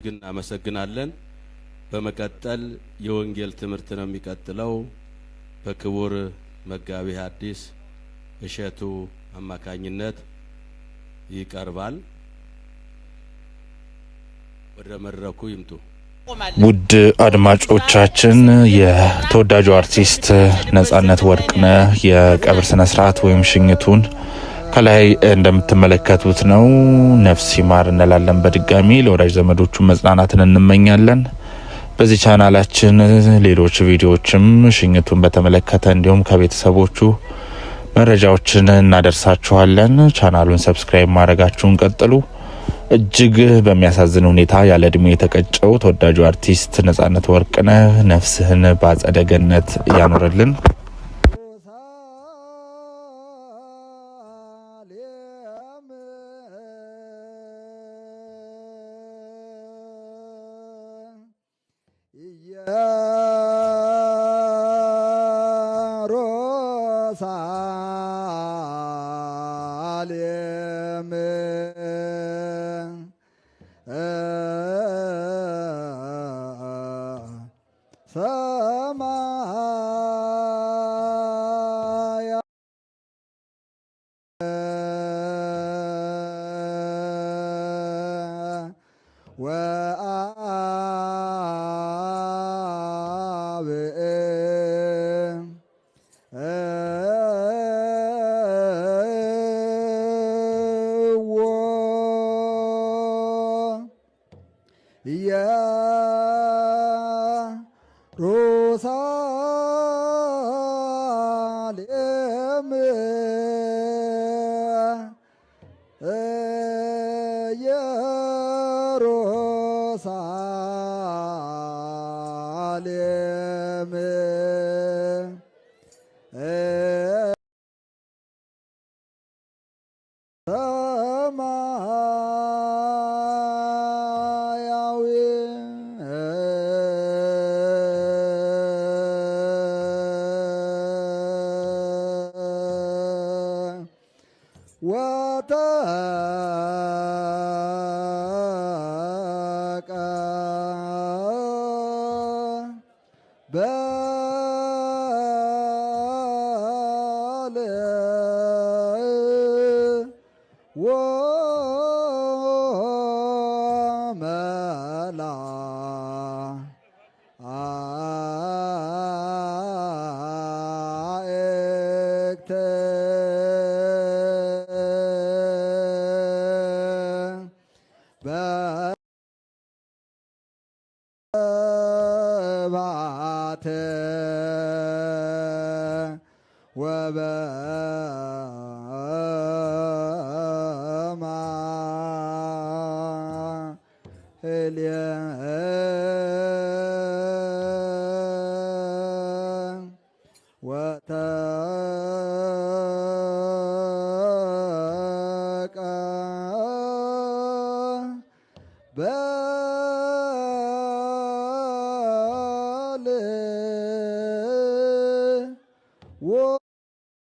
ግን አመሰግናለን። በመቀጠል የወንጌል ትምህርት ነው የሚቀጥለው በክቡር መጋቢ ሐዲስ እሸቱ አማካኝነት ይቀርባል። ወደ መድረኩ ይምጡ። ውድ አድማጮቻችን የተወዳጁ አርቲስት ነጻነት ወርቅነህ የቀብር ስነ ስርዓት ወይም ሽኝቱን ከላይ እንደምትመለከቱት ነው። ነፍስ ይማር እንላለን። በድጋሚ ለወዳጅ ዘመዶቹ መጽናናትን እንመኛለን። በዚህ ቻናላችን ሌሎች ቪዲዮዎችም ሽኝቱን በተመለከተ እንዲሁም ከቤተሰቦቹ መረጃዎችን እናደርሳችኋለን። ቻናሉን ሰብስክራይብ ማድረጋችሁን ቀጥሉ። እጅግ በሚያሳዝን ሁኔታ ያለ እድሜ የተቀጨው ተወዳጁ አርቲስት ነጻነት ወርቅነህ ነፍስህን በአጸደ ገነት ያኖርልን።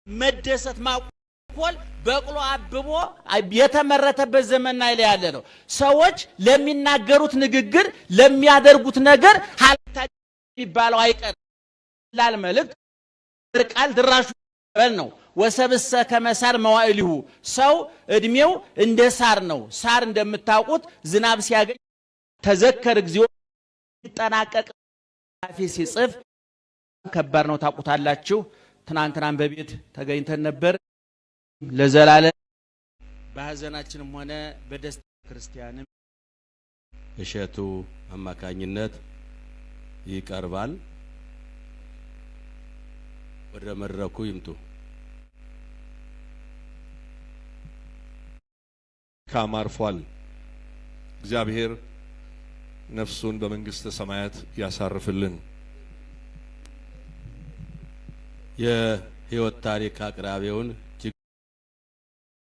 መደሰት ማቆል በቅሎ አብቦ የተመረተበት ዘመን ላይ ያለ ነው። ሰዎች ለሚናገሩት ንግግር ለሚያደርጉት ነገር ሐልታ ይባለው አይቀርም። ላል መልክ ቃል ድራሹ ነው። ወሰብሰ ከመሳር መዋዕሊሁ ሰው እድሜው እንደ ሳር ነው። ሳር እንደምታውቁት ዝናብ ሲያገኝ ተዘከር እግዚኦ ይጠናቀቅ አፊ ሲጽፍ ከባድ ነው። ታውቁታላችሁ። ትናንትናም በቤት ተገኝተን ነበር። ለዘላለም በሐዘናችንም ሆነ በደስታ ክርስቲያንም እሸቱ አማካኝነት ይቀርባል። ወደ መድረኩ ይምጡ። ካማርፏል። እግዚአብሔር ነፍሱን በመንግስተ ሰማያት ያሳርፍልን። የህይወት ታሪክ አቅራቢውን